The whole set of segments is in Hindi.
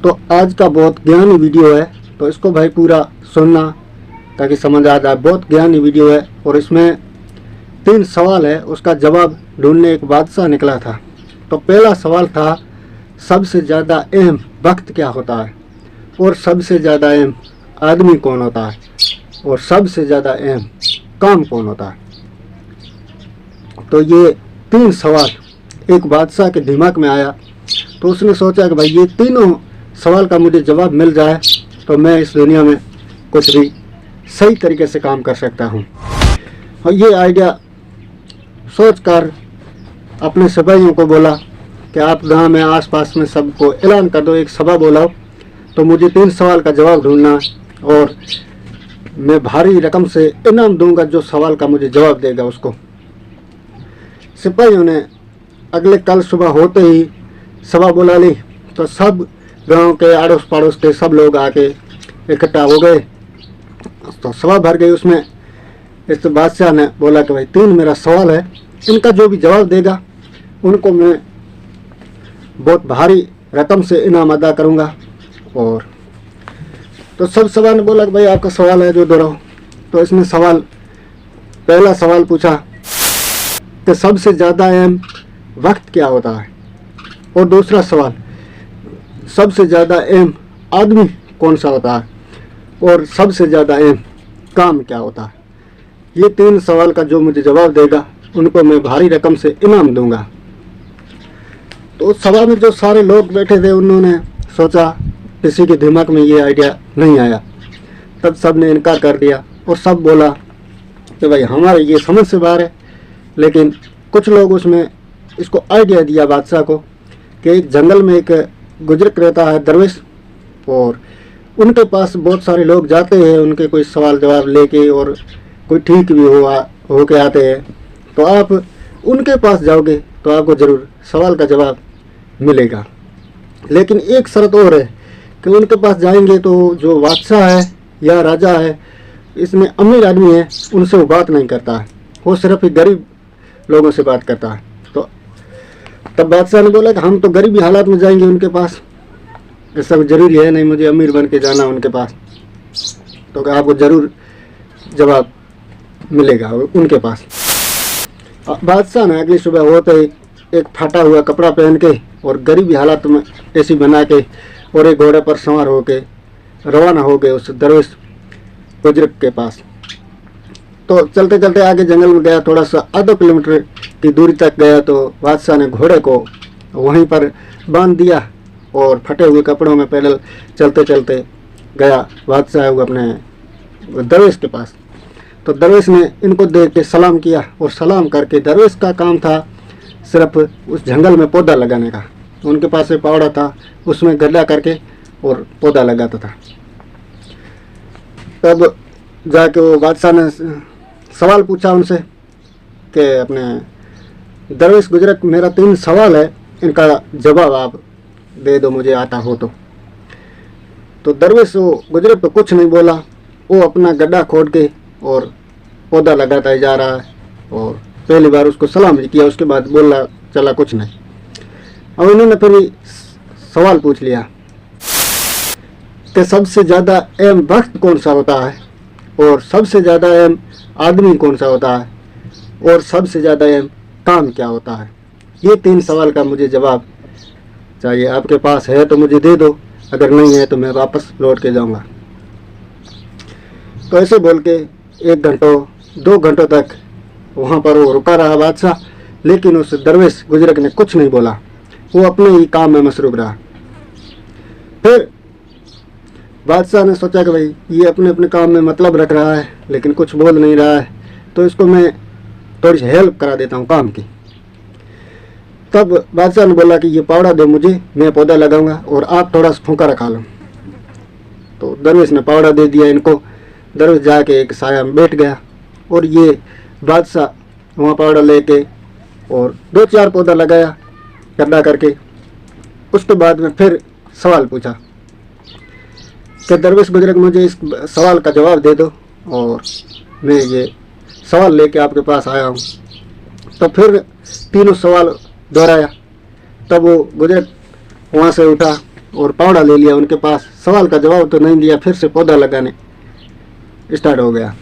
तो आज का बहुत ज्ञानी वीडियो है, तो इसको भाई पूरा सुनना ताकि समझ आ जाए। बहुत ज्ञानी वीडियो है और इसमें 3 सवाल है, उसका जवाब ढूंढने एक बादशाह निकला था। तो पहला सवाल था, सबसे ज़्यादा अहम वक्त क्या होता है, और सबसे ज़्यादा अहम आदमी कौन होता है, और सबसे ज़्यादा अहम काम कौन होता है। तो ये 3 सवाल एक बादशाह के दिमाग में आया, तो उसने सोचा कि भाई ये तीनों सवाल का मुझे जवाब मिल जाए तो मैं इस दुनिया में कुछ भी सही तरीके से काम कर सकता हूँ। और ये आइडिया सोचकर अपने सिपाहियों को बोला कि आप गांव में आसपास में सबको ऐलान कर दो, एक सभा बुलाओ, तो मुझे 3 सवाल का जवाब ढूंढना और मैं भारी रकम से इनाम दूंगा जो सवाल का मुझे जवाब देगा उसको। सिपाहियों ने अगले कल सुबह होते ही सभा बुला ली, तो सब गांव के आड़ोस पड़ोस के सब लोग आके इकट्ठा हो गए। तो सभा भर गई। उसमें इस बादशाह ने बोला कि भाई 3 मेरा सवाल है, इनका जो भी जवाब देगा उनको मैं बहुत भारी रकम से इनाम अदा करूंगा। और तो सब सभा ने बोला कि भाई आपका सवाल है जो दोहराओ। तो इसने पहला सवाल पूछा कि सबसे ज़्यादा अहम वक्त क्या होता है, और दूसरा सवाल सबसे ज़्यादा अहम आदमी कौन सा होता है, और सबसे ज़्यादा अहम काम क्या होता है। ये 3 सवाल का जो मुझे जवाब देगा उनको मैं भारी रकम से इनाम दूंगा। तो उस सभा में जो सारे लोग बैठे थे उन्होंने सोचा, किसी के दिमाग में ये आइडिया नहीं आया। तब सब ने इनकार कर दिया और सब बोला कि भाई हमारे ये समझ से बाहर है। लेकिन कुछ लोग उसमें इसको आइडिया दिया बादशाह को कि एक जंगल में एक गुजरक रहता है दरवेश, और उनके पास बहुत सारे लोग जाते हैं उनके कोई सवाल जवाब लेके, और कोई ठीक भी हो के आते हैं। तो आप उनके पास जाओगे तो आपको ज़रूर सवाल का जवाब मिलेगा। लेकिन एक शर्त और है कि उनके पास जाएंगे तो जो बादशाह है या राजा है, इसमें अमीर आदमी है, उनसे वो बात नहीं करता है, वो सिर्फ गरीब लोगों से बात करता है। तो तब बादशाह ने बोला कि हम तो गरीबी हालात में जाएंगे उनके पास, ऐसा जरूरी है नहीं मुझे अमीर बन के जाना उनके पास। तो आपको ज़रूर जवाब मिलेगा उनके पास। बादशाह ने अगली सुबह होते ही एक फटा हुआ कपड़ा पहन के और गरीबी हालात में ऐसी बना के और एक घोड़े पर सवार होके रवाना हो गए उस दरवेश बुजुर्ग के पास। तो चलते चलते आगे जंगल में गया, थोड़ा सा आधा किलोमीटर की दूरी तक गया, तो बादशाह ने घोड़े को वहीं पर बांध दिया और फटे हुए कपड़ों में पैदल चलते चलते गया बादशाह वो अपने दरवेश के पास। तो दरवेश ने इनको देख के सलाम किया, और सलाम करके दरवेश का काम था सिर्फ उस जंगल में पौधा लगाने का। उनके पास एक पावड़ा था, उसमें गड्ढा करके और पौधा लगाता था। तब जाके वो बादशाह ने सवाल पूछा उनसे कि अपने दरवेश गुजरक, मेरा 3 सवाल है, इनका जवाब आप दे दो मुझे आता हो तो दरवेश वो गुजरक तो कुछ नहीं बोला, वो अपना गड्ढा खोद के और पौधा लगाता ही जा रहा है। और पहली बार उसको सलाम भी किया, उसके बाद बोला चला कुछ नहीं। और उन्होंने फिर सवाल पूछ लिया कि सबसे ज़्यादा अहम वक्त कौन सा होता है, और सबसे ज़्यादा अहम आदमी कौन सा होता है, और सबसे ज़्यादा अहम काम क्या होता है। ये 3 सवाल का मुझे जवाब चाहिए। आपके पास है तो मुझे दे दो, अगर नहीं है तो मैं वापस लौट के जाऊंगा। तो ऐसे बोल के 1 घंटों 2 घंटों तक वहाँ पर वो रुका रहा बादशाह, लेकिन उस दरवेश गुजरक ने कुछ नहीं बोला, वो अपने ही काम में मसरूफ रहा। फिर बादशाह ने सोचा कि भाई ये अपने अपने काम में मतलब रख रहा है लेकिन कुछ बोल नहीं रहा है, तो इसको मैं थोड़ी सी हेल्प करा देता हूँ काम की। तब बादशाह ने बोला कि ये पावड़ा दो मुझे, मैं पौधा लगाऊंगा और आप थोड़ा सा फूंका रखा लो। तो दरवेश ने पावड़ा दे दिया इनको। दरवेश जाके एक साया में बैठ गया, और ये बादशाह वहाँ पावड़ा लेके और 2-4 पौधा लगाया गड्ढा करके। उसके बाद में फिर सवाल पूछा कि दरवेश गुजरक, मुझे इस सवाल का जवाब दे दो, और मैं ये सवाल लेके आपके पास आया हूँ। तो फिर तीनों सवाल दोहराया। तब वो गुजरक वहाँ से उठा और पावड़ा ले लिया उनके पास। सवाल का जवाब तो नहीं दिया, फिर से पौधा लगाने स्टार्ट हो गया।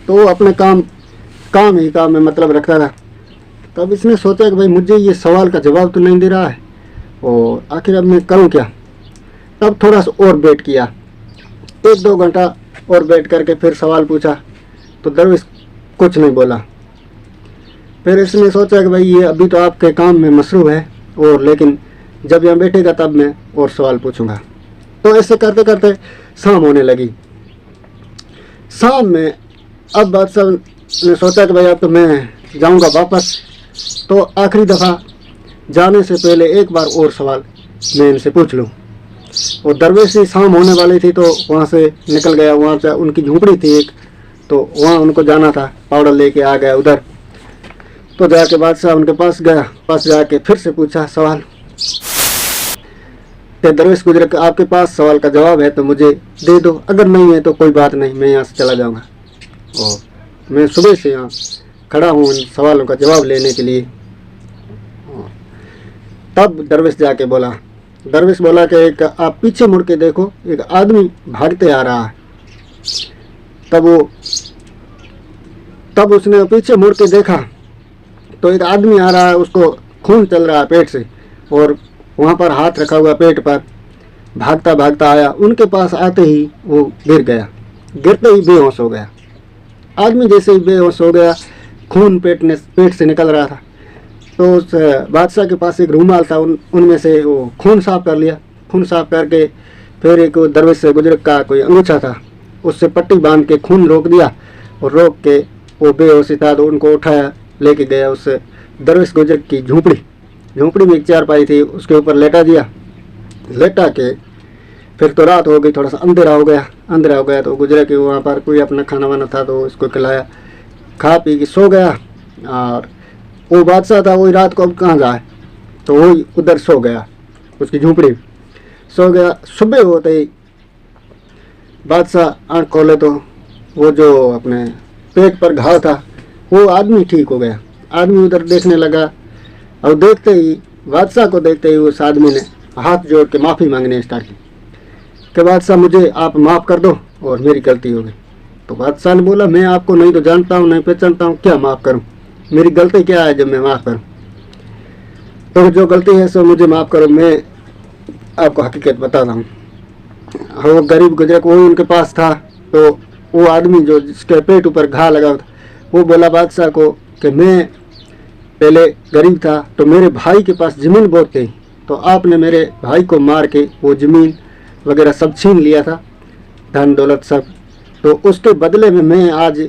तो वो अपने काम में मतलब रखता था। तब इसने सोचा कि भाई मुझे ये सवाल का जवाब तो नहीं दे रहा है और आखिर अब मैं करूं क्या। तब थोड़ा सा और वेट किया, 1-2 घंटा और वेट करके फिर सवाल पूछा तो दरवेश कुछ नहीं बोला। फिर इसने सोचा कि भाई ये अभी तो आपके काम में मसरूफ़ है, और लेकिन जब यहाँ बैठेगा तब मैं और सवाल पूछूंगा। तो ऐसे करते करते शाम होने लगी। शाम में अब बादशाह ने सोचा कि भाई अब तो मैं जाऊंगा वापस, तो आखिरी दफ़ा जाने से पहले एक बार और सवाल मैं इनसे पूछ लूँ। और दरवेश ही शाम होने वाली थी तो वहाँ से निकल गया। वहाँ से उनकी झोंपड़ी थी एक, तो वहाँ उनको जाना था, पाउडर लेके आ गया उधर। तो जाके बादशाह उनके पास गया, पास जाके फिर से पूछा सवाल कि दरवेश गुजर आपके पास सवाल का जवाब है तो मुझे दे दो, अगर नहीं है तो कोई बात नहीं, मैं यहाँ से चला जाऊँगा। और मैं सुबह से यहाँ खड़ा हूँ इन सवालों का जवाब लेने के लिए। तब दरवेश जाके बोला, दरवेश बोला कि एक आप पीछे मुड़ के देखो, एक आदमी भागते आ रहा है। तब उसने पीछे मुड़ के देखा तो एक आदमी आ रहा है, उसको खून चल रहा है पेट से, और वहाँ पर हाथ रखा हुआ पेट पर, भागता भागता आया। उनके पास आते ही वो गिर गया, गिरते ही बेहोश हो गया। आदमी जैसे ही बेहोश हो गया, खून पेट से निकल रहा था। तो उस बादशाह के पास एक रूमाल था, उनमें से वो खून साफ कर लिया। खून साफ करके फिर एक दरवेश बुजुर्ग का कोई अंगूछा था, उससे पट्टी बांध के खून रोक दिया, और रोक के वो बेहोशी था तो उनको उठाया, लेके गया उस दरवेश बुजुर्ग की झोंपड़ी में एक चारपाई थी, उसके ऊपर लेटा दिया। लेटा के फिर तो रात हो गई, थोड़ा सा अंधेरा हो गया तो गुजरा कि वहाँ पर कोई अपना खाना वाना था तो उसको खिलाया, खा पी के सो गया। और वो बादशाह था, वही रात को अब कहाँ जाए, तो वही उधर सो गया, उसकी झोंपड़ी सो गया। सुबह होते ही बादशाह आँख खोले तो वो जो अपने पेट पर घाव था वो आदमी ठीक हो गया। आदमी उधर देखने लगा, और देखते ही बादशाह को देखते ही उस आदमी ने हाथ जोड़ के माफ़ी मांगने स्टार्ट की कि बादशाह मुझे आप माफ़ कर दो और मेरी गलती हो गई। तो बादशाह ने बोला, मैं आपको नहीं तो जानता हूँ नहीं पहचानता हूँ, क्या माफ़ करूँ, मेरी गलती क्या है जब मैं माफ़ करूँ। तो जो गलती है सो मुझे माफ़ करो, मैं आपको हकीकत बताता हूँ। वो गरीब गुजरक वो उनके पास था, तो वो आदमी जो जिसके पेट ऊपर घा लगा था वो बोला बादशाह को कि मैं पहले गरीब था तो मेरे भाई के पास ज़मीन बहुत थी, तो आपने मेरे भाई को मार के वो ज़मीन वगैरह सब छीन लिया था, धन दौलत सब, तो उसके बदले में मैं आज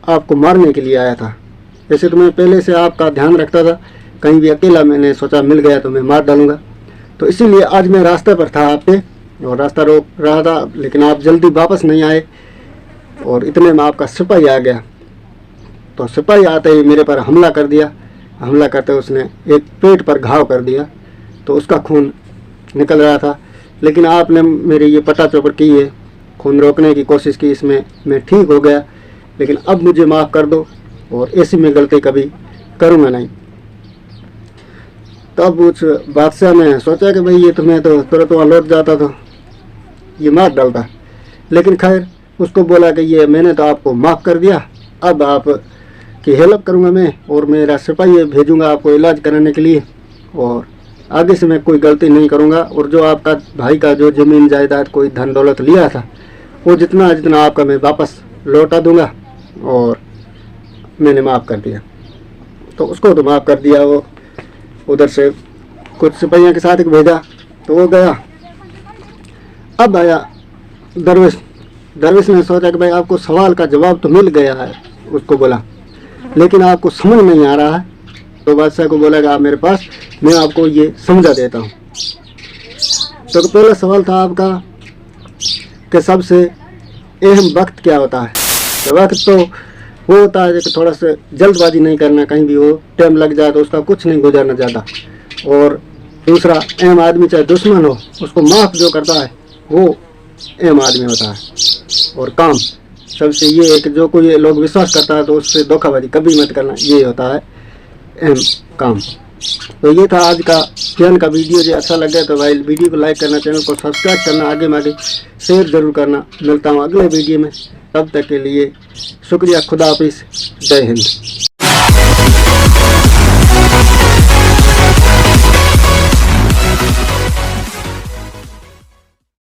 आपको मारने के लिए आया था। वैसे तो मैं पहले से आपका ध्यान रखता था, कहीं भी अकेला मैंने सोचा मिल गया तो मैं मार डालूंगा, तो इसीलिए आज मैं रास्ते पर था आपके और रास्ता रोक रहा था, लेकिन आप जल्दी वापस नहीं आए और इतने में आपका सिपाही आ गया। तो सिपाही आते ही मेरे पर हमला कर दिया। हमला करते उसने एक पेट पर घाव कर दिया, तो उसका खून निकल रहा था, लेकिन आपने मेरी ये पटा चौपट की है, खून रोकने की कोशिश की, इसमें मैं ठीक हो गया, लेकिन अब मुझे माफ़ कर दो और ऐसी मैं गलती कभी करूँगा नहीं। तब उस बादशाह ने सोचा कि भाई ये तो मैं तो तुरंत वहाँ लौट जाता तो ये मार डालता, लेकिन खैर उसको बोला कि ये मैंने तो आपको माफ़ कर दिया, अब आप की हेल्प करूँगा मैं, और मेरा सिपाही भेजूँगा आपको इलाज कराने के लिए, और आगे से मैं कोई गलती नहीं करूँगा, और जो आपका भाई का जो ज़मीन जायदाद कोई धन दौलत लिया था वो जितना जितना आपका मैं वापस लौटा दूँगा, और मैंने माफ़ कर दिया। तो उसको तो माफ़ कर दिया। वो उधर से कुछ सिपाहियों के साथ एक भेजा तो वो गया। अब आया दरवेश ने सोचा कि भाई आपको सवाल का जवाब तो मिल गया है, उसको बोला, लेकिन आपको समझ नहीं आ रहा है। तो बादशाह को बोला कि आप मेरे पास, मैं आपको ये समझा देता हूँ। तो पहला सवाल था आपका कि सबसे अहम वक्त क्या होता है। तो वक्त तो वो होता है कि थोड़ा सा जल्दबाजी नहीं करना, कहीं भी हो टाइम लग जाए तो उसका कुछ नहीं गुजरना ज़्यादा। और दूसरा, अहम आदमी चाहे दुश्मन हो उसको माफ़ जो करता है वो अहम आदमी होता है। और काम सबसे ये है कि जो कोई लोग विश्वास करता है तो उससे धोखाबाजी कभी मत करना, ये होता है अहम काम। तो ये था आज का ज्ञान का वीडियो। जो अच्छा लगे तो भाई वीडियो को लाइक करना, चैनल को सब्सक्राइब करना, आगे शेयर ज़रूर करना। मिलता हूँ अगले वीडियो में, तब तक के लिए शुक्रिया, खुदा हाफिज़, जय हिंद।